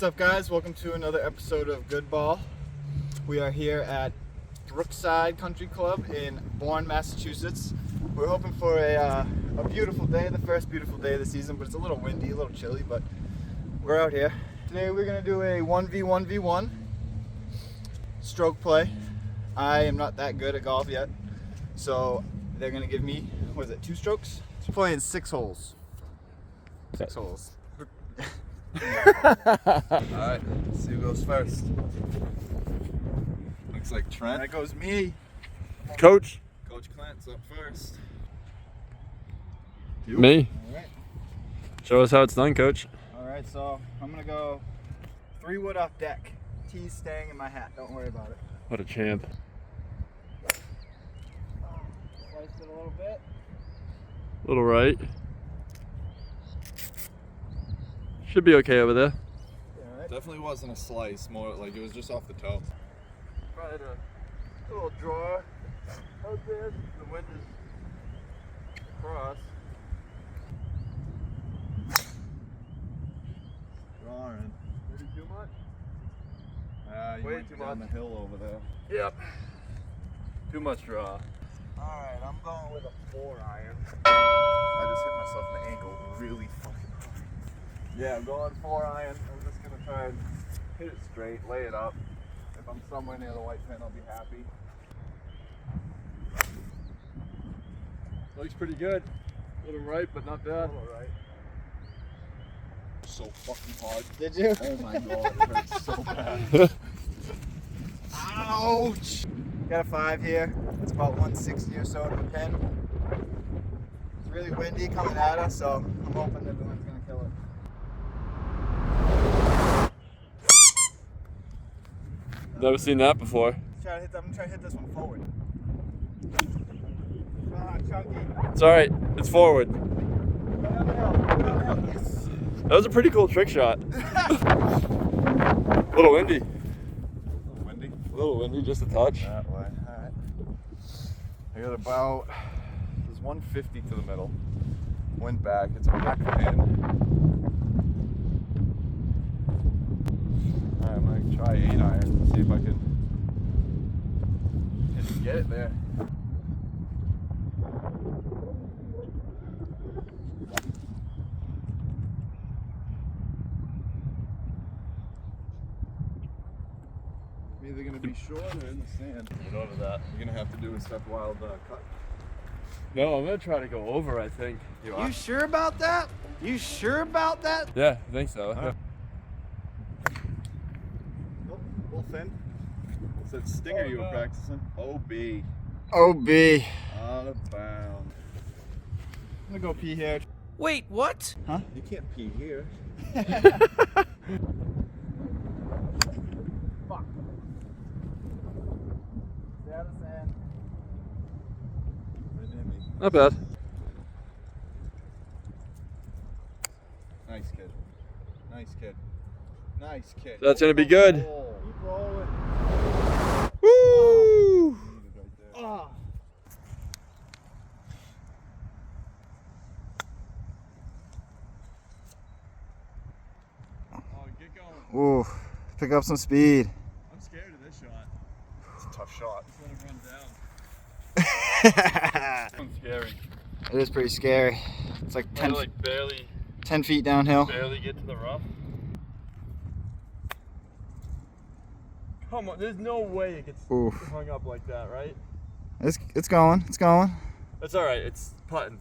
What's up, guys? Welcome to another episode of Good Ball. We are here at Brookside Country Club in Bourne, Massachusetts. We're hoping for a beautiful day, the first beautiful day of the season, but it's a little windy, a little chilly, but we're out here. Today we're going to do a 1v1v1 stroke play. I am not that good at golf yet, so they're going to give me, 2 strokes? We're playing 6 holes. 6 holes. Alright, let's see who goes first. Looks like Trent. That goes me. Coach. Coach Clint's up first. Me. Alright. Show us how it's done, Coach. Alright, so I'm going to go 3 wood off deck. Tee's staying in my hat. Don't worry about it. What a champ. Slice it a little bit. Little right. Should be okay over there. Alright. Definitely wasn't a slice, more like it was just off the toe. Tried a little draw out there. The wind is across. Drawing. Maybe too much? You Way went too down much. the hill over there. Yep. Too much draw. Alright, I'm going with a 4 iron. I just hit myself in the ankle really fucking hard. Yeah, I'm going 4 iron. I'm just gonna try and hit it straight, lay it up. If I'm somewhere near the white pin, I'll be happy. Looks pretty good. A little right, but not bad. Alright. So fucking hard. Did you? Oh my god, it hurts so bad. Ouch! Got a 5 here. It's about 160 or so to the pin. It's really windy coming at us, so I'm hoping that the wind's gonna kill it. Never seen that before. I'm trying to hit this one forward. Chunky. It's alright. It's forward. Go down the hill. Go down the hill. Yes. That was a pretty cool trick shot. A little windy. Windy? A little windy, just a touch. That way. Alright. I got about, there's 150 to the middle. Went back, it's a back pin. Alright, I'm gonna try 8 iron and see if I can get it there. I'm either gonna be short or in the sand. Get over that. You're gonna have to do a step wild cut. No, I'm gonna try to go over, I think. You sure about that? You sure about that? Yeah, I think so. Huh? Nope, a little thin. What's that stinger you were practicing? OB. OB. Out of bounds. I'm gonna go pee here. Wait, what? Huh? You can't pee here. Fuck. Stay out of the sand. Right near me. Not bad. Nice kid. Nice kid. Nice kid. That's gonna be good. Keep rolling. Woo! Right there. Ah. Oh, get going. Ooh, pick up some speed. I'm scared of this shot. It's a tough shot. Just let it run down. It It's scary. is pretty scary. It's like 10, Like barely 10 feet downhill. get to the rough. Come on, there's no way it gets Oof. hung up like that, right? It's going. It's going. That's all right. It's putting.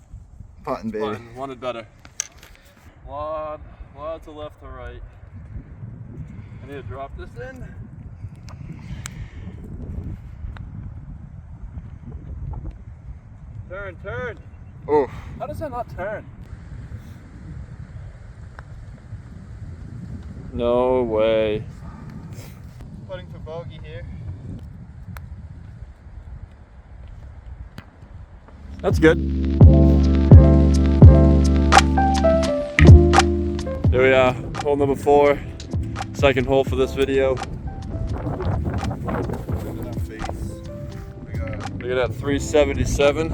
Putting, baby. Putting. Wanted better. Lot to left to right. I need to drop this in. Turn. Oof. How does that not turn? No way. Putting for bogey here. That's good. Here we are, hole number 4, second hole for this video. Look at that 377.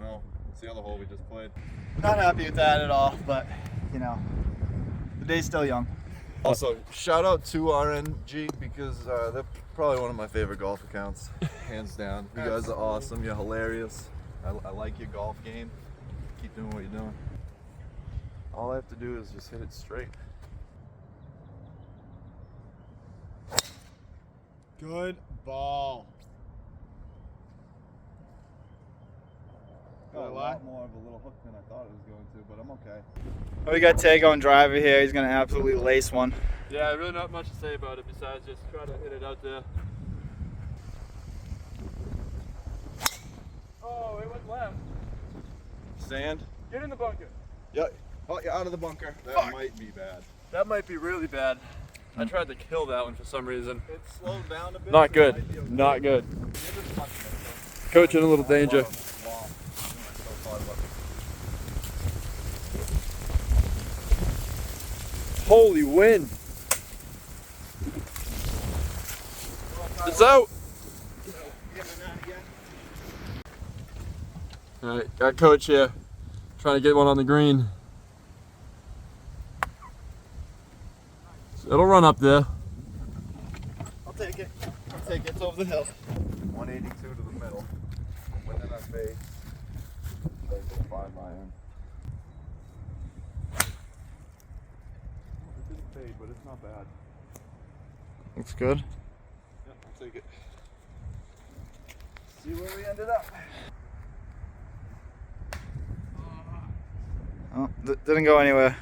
No, it's the other hole we just played. Not happy with that at all, but you know, the day's still young. Also, shout out to RNG because they're probably one of my favorite golf accounts, hands down. You guys are awesome. You're hilarious. I like your golf game. Keep doing what you're doing. All I have to do is just hit it straight. Good ball. Got a lot more of a little hook than I thought it was going to, but I'm okay. We got Tego and driver here. He's gonna absolutely lace one. Yeah, really not much to say about it besides just try to hit it out there. Oh, it went left. Sand? Get in the bunker. Yeah. Oh, you're out of the bunker. That might be bad. That might be really bad. I tried to kill that one for some reason. It slowed down a bit. Not so it good. might be okay. Not good. You're just touching it, Coach in a little danger. so- Wow. So far, but- Holy wind. It's out. All right, got Coach here, trying to get one on the green. It'll run up there. I'll take it. I'll take it. It's over the hill. 182 to the middle. Within our face. Like a 5 iron. It didn't fade, but it's not bad. Looks good. Yeah, I'll take it. See where we ended up. Oh, didn't go anywhere.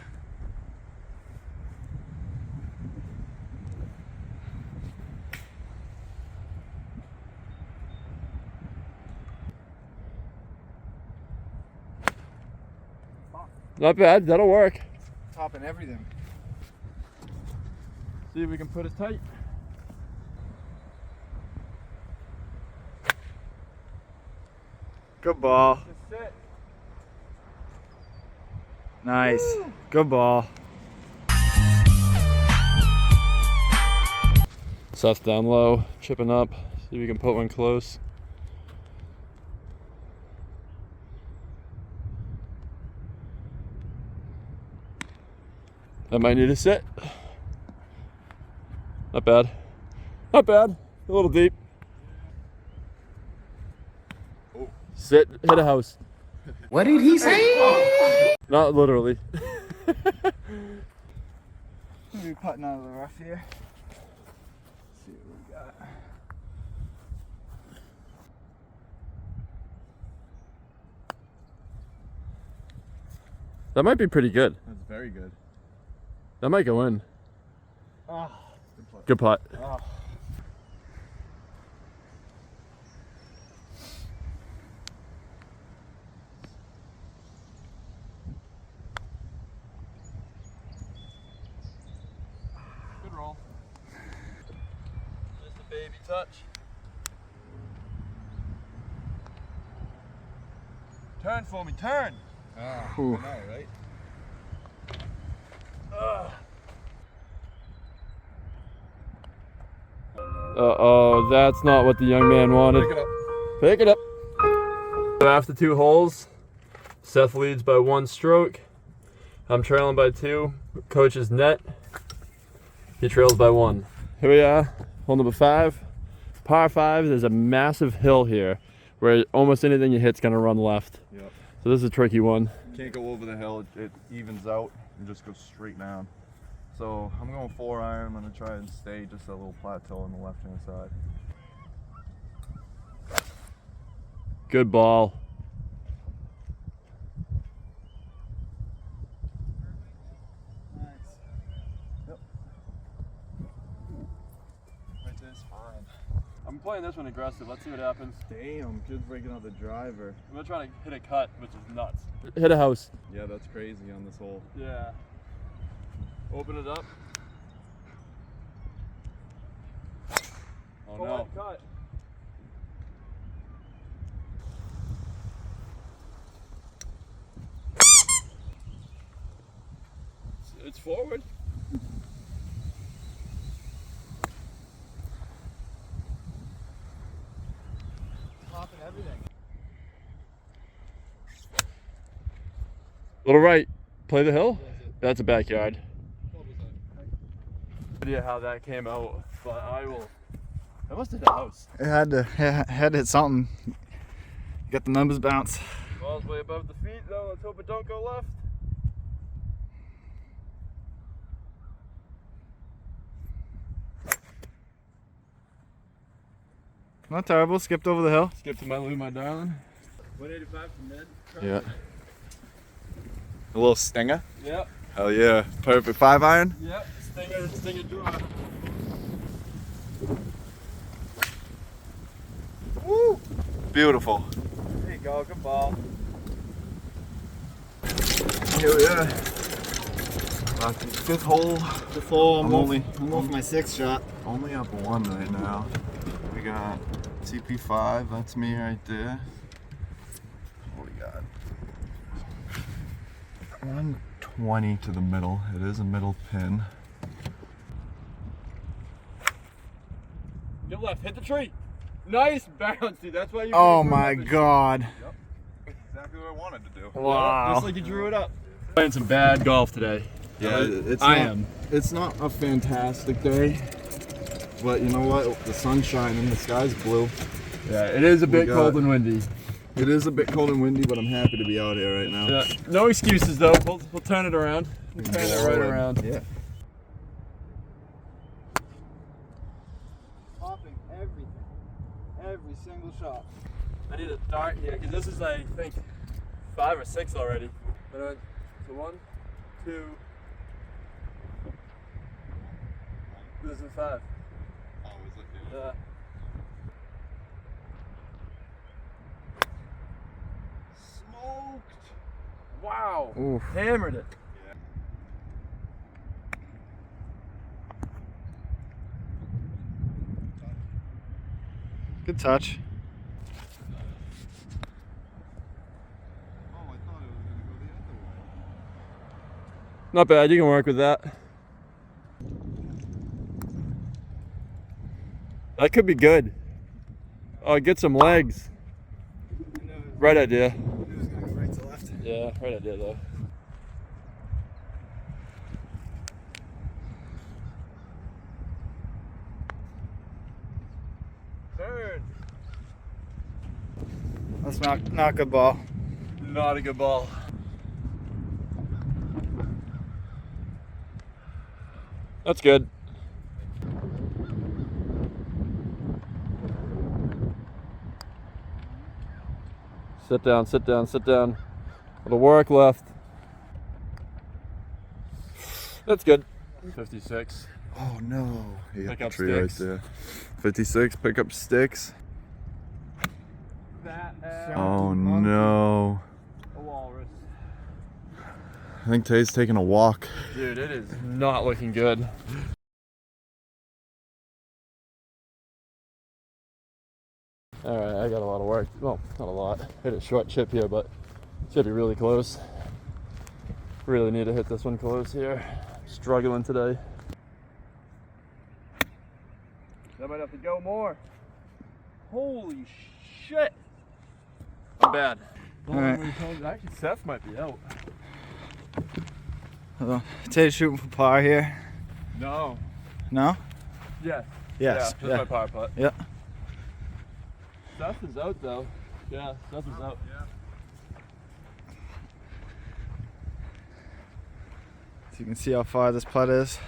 Not bad, that'll work. Topping everything. See if we can put it tight. Good ball. That's it. Nice. Good ball. Seth's down low, chipping up. See if we can put one close. That might need a sit. Not bad. Not bad. A little deep. Oh. Sit, hit a house. What did he say? Not literally. Maybe putting out of the rough here. Let's see what we got. That might be pretty good. That's very good. That might go in. Oh, Good putt. oh. Good roll. Just a baby touch. Turn for me, turn! Ah, Ooh. I know, right? Uh-oh, that's not what the young man wanted. Pick it up. Pick it up. So after 2 holes, Seth leads by 1 stroke. I'm trailing by 2. Coach's net. He trails by 1. Here we are, hole number 5. Par 5, there's a massive hill here where almost anything you hit's gonna run left. Yep. So this is a tricky one. Can't go over the hill. It evens out and just goes straight down. So I'm going 4 iron. I'm gonna try and stay just a little plateau on the left hand side. Good ball. Nice. Yep. Right there's fine. I'm playing this one aggressive. Let's see what happens. Damn, kid's breaking out the driver. I'm gonna try to hit a cut, which is nuts. Hit a house. Yeah, that's crazy on this hole. Yeah. Open it up. Oh no. Cut. It's forward. Topping everything. Little right. Play the hill? That's a backyard. Idea how that came out, but I will. That must have hit the house. It had to hit something. Get the numbers bounce. Ball's way above the feet though. Let's hope it don't go left. Not terrible. Skipped over the hill. Skip to my Lou, my darling. 185 from Ned. Yeah. A little stinger. Yep. Hell yeah. Perfect 5-iron. Yep. Stinger draw. Woo! Beautiful. There you go. Good ball. Here we are. Fifth hole. I'm only for my sixth shot. Only up one right now. We got TP5. That's me right there. What we got? 120 to the middle. It is a middle pin. Get left. Hit the tree. Nice bounce, dude. That's why you. Oh my god. Exactly what I wanted to do. Wow. Just like you drew it up. Playing some bad golf today. Yeah, It's not a fantastic day, but you know what? The sun's shining, the sky's blue. Yeah, it is a bit got- cold and windy. It is a bit cold and windy, but I'm happy to be out here right now. Yeah, no excuses though. We'll turn it around. We'll turn it right around. Yeah. Popping everything. Every single shot. I need a dart here because this is, I think, 5 or 6 already. So 1, 2. This is 5. Oh, is it? Yeah. Smoked. Wow. Oof. Hammered it. Good touch. Oh, I thought it was gonna go the other way. Not bad. You can work with that. That could be good. Oh, get some legs. Right idea. It was gonna go right to left. Yeah, right idea though. Turn. That's not good ball. Not a good ball. That's good. Sit down, sit down, sit down. Little work left. That's good. 56. Oh no. He Pick got up the tree sticks. right there. 56, pick up sticks. That Oh no. a walrus. I think Tay's taking a walk. Dude, it is not looking good. Alright, I got a lot of work. Well, not a lot. Hit a short chip here, but it's gonna be really close. Really need to hit this one close here. Struggling today. That might have to go more. Holy shit! Not bad. Alright. Actually, Seth might be out. Tay's shooting for par here. No. No? Yeah. Yes. Yeah, that's my power putt. Yeah. Seth is out though. Yeah, Seth is out. So you can see how far this putt is.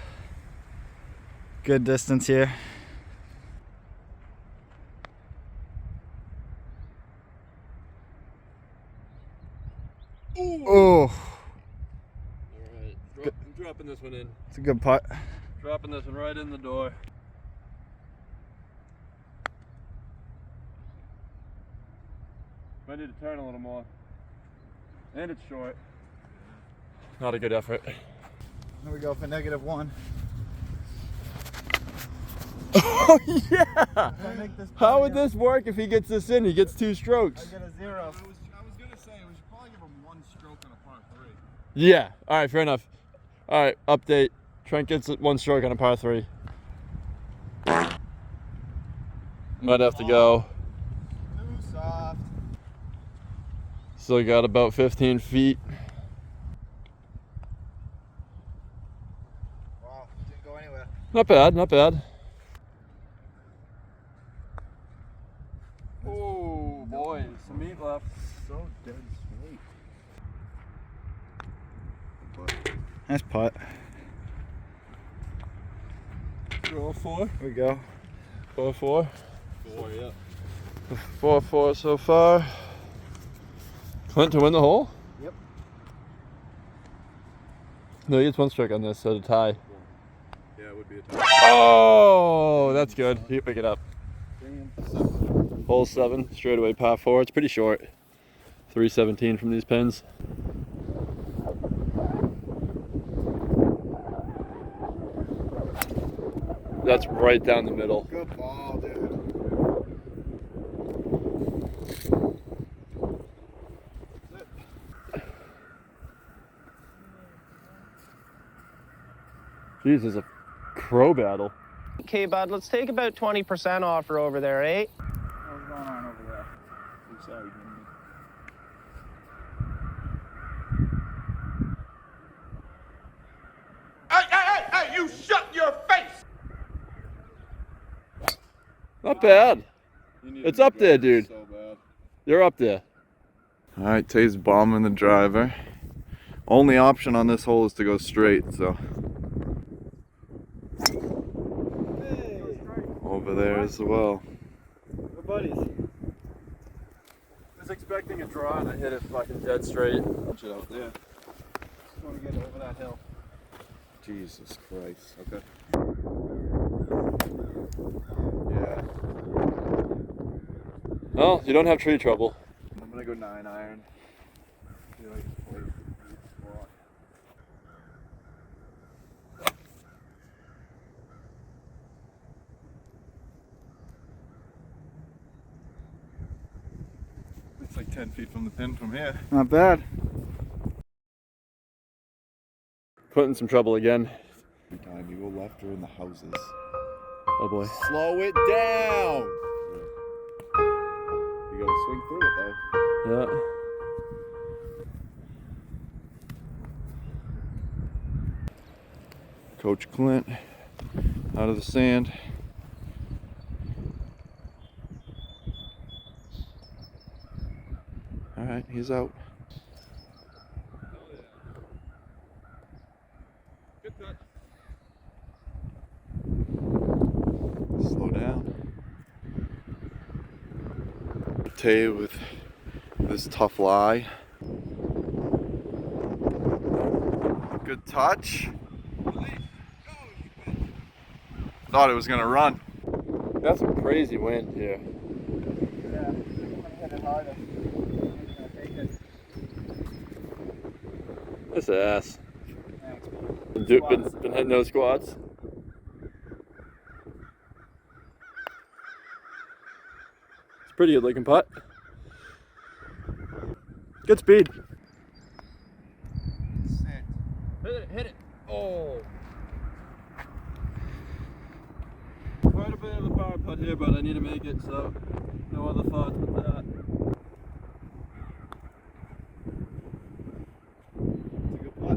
Good distance here. Oh, Alright. I'm dropping this one in. it's a good putt. Dropping this one right in the door. Might need to turn a little more. And it's short. Not a good effort. Here we go for -1. Oh yeah! If I make this How would this work if he gets this in? He gets 2 strokes. I get a 0. I was gonna say we should probably give him 1 stroke on a par 3. Yeah. Alright, fair enough. Alright, update. Trent gets 1 stroke on a par 3. Might have to go. Too soft. Still got about 15 feet. Wow, didn't go anywhere. Not bad, not bad. Oh boy, some meat left. So dead straight. Nice putt. 4-4. Here we go. 4-4. 4, yeah. 4-4 so far. Clint to win the hole? Yep. No, he gets 1 strike on this, so to tie. Yeah, it would be a tie. Oh, that's good. You pick it up. Hole 7, straightaway par 4. It's pretty short. 317 from these pins. That's right down the middle. Good ball, dude. Jeez, there's a crow battle. Okay, bud, let's take about 20% off her over there, eh? What's going on over there? I'm sorry, Hey, you shut your face! Not bad. It's up there, dude. So bad. You're up there. All right, Tay's bombing the driver. Only option on this hole is to go straight, so. Over there as well. We're buddies. I was expecting a draw and I hit it fucking dead straight. Punch it out there. Just want to get over that hill. Jesus Christ. Okay. Yeah. Well, you don't have tree trouble. I'm gonna go 9 iron. Feel like it's a good spot. It's like 10 feet from the pin from here. Not bad. Put in some trouble again. Every time you go left or in the houses. Oh boy. Slow it down! You gotta swing through it though. Yeah. Coach Clint out of the sand. All right, he's out. Slow down. Tay with this tough lie. Good touch. Thought it was gonna run. That's a crazy wind here. Yeah, I'm gonna hit it harder. I'm gonna take it. That's ass. Thanks. Been hitting those squats. It's a pretty good looking putt. Good speed. Hit it. Oh. Quite a bit of a power putt here, but I need to make it, so no other thoughts but that.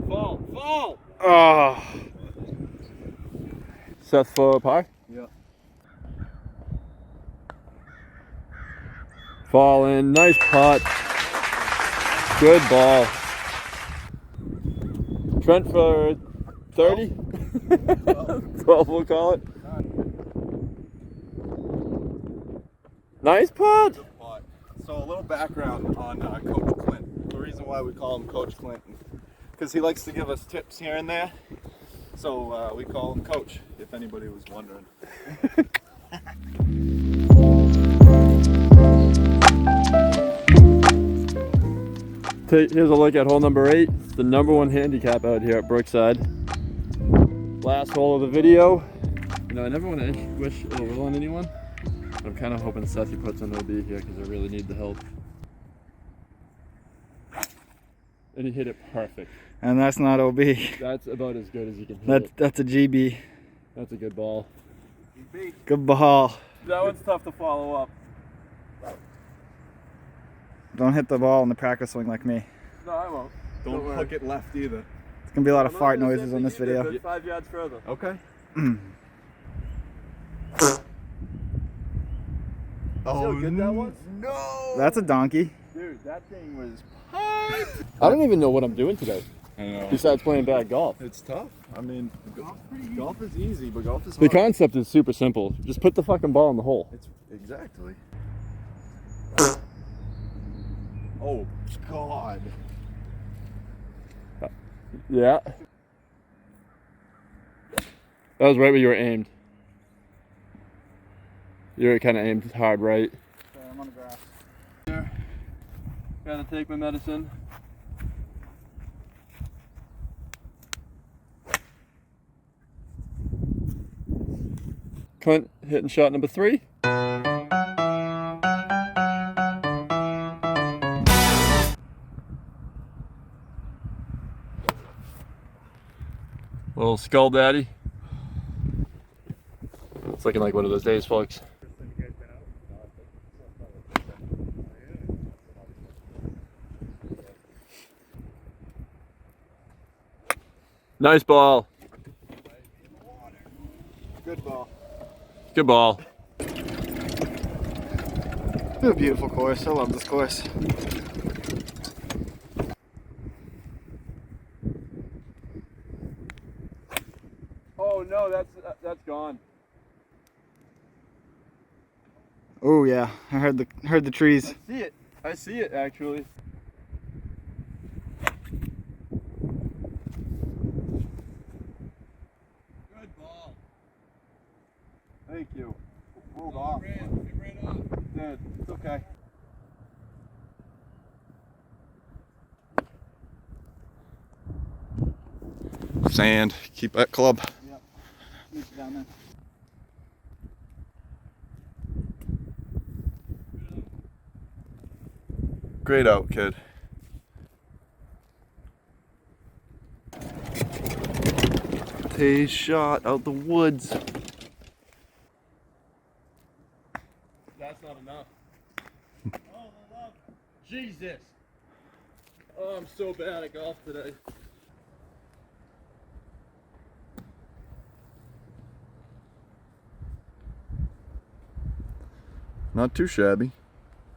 Fall! Oh. Seth for par? Yeah. Fall in, nice putt. Good ball. Trent for 30? 12 we'll call it. Nice putt. Good putt. So a little background on Coach Clint. The reason why we call him Coach Clint, because he likes to give us tips here and there. So we call him Coach, if anybody was wondering. Here's a look at hole number 8. It's the #1 handicap out here at Brookside. Last hole of the video. You know, I never want to wish ill will on anyone. But I'm kind of hoping Seth puts an OB here because I really need the help. And he hit it perfect. And that's not OB. That's about as good as you can hit it. That's a GB. That's a good ball. Good ball. That one's tough to follow up. Don't hit the ball in the practice swing like me. No, I won't. Don't worry. hook it left either. It's Gonna be a lot of fart noises on this video. 5 yards further. Okay. Oh, how good that was? No. That's a donkey. Dude, that thing was I don't even know what I'm doing today. I know. Besides playing bad golf. It's tough. I mean, golf is easy, but golf is The hard. concept is super simple. Just put the fucking ball in the hole. It's exactly. Oh God. Yeah. That was right where you were aimed. You were kind of aimed hard right. I'm on the grass. Gotta take my medicine. Clint hitting shot number 3. Little skull daddy. It's looking like one of those days, folks. Nice ball. Good ball. Good ball. It's a beautiful course. I love this course. Oh no, that's gone. Oh yeah, I heard the trees. See it. I see it actually. Good ball. Thank you. Rolled off. It ran off. Dude, it's okay. Sand. Keep that club. Down there. Great out, kid. Tee shot out the woods. That's not enough. Oh, the love. Jesus. Oh, I'm so bad at golf today. Not too shabby.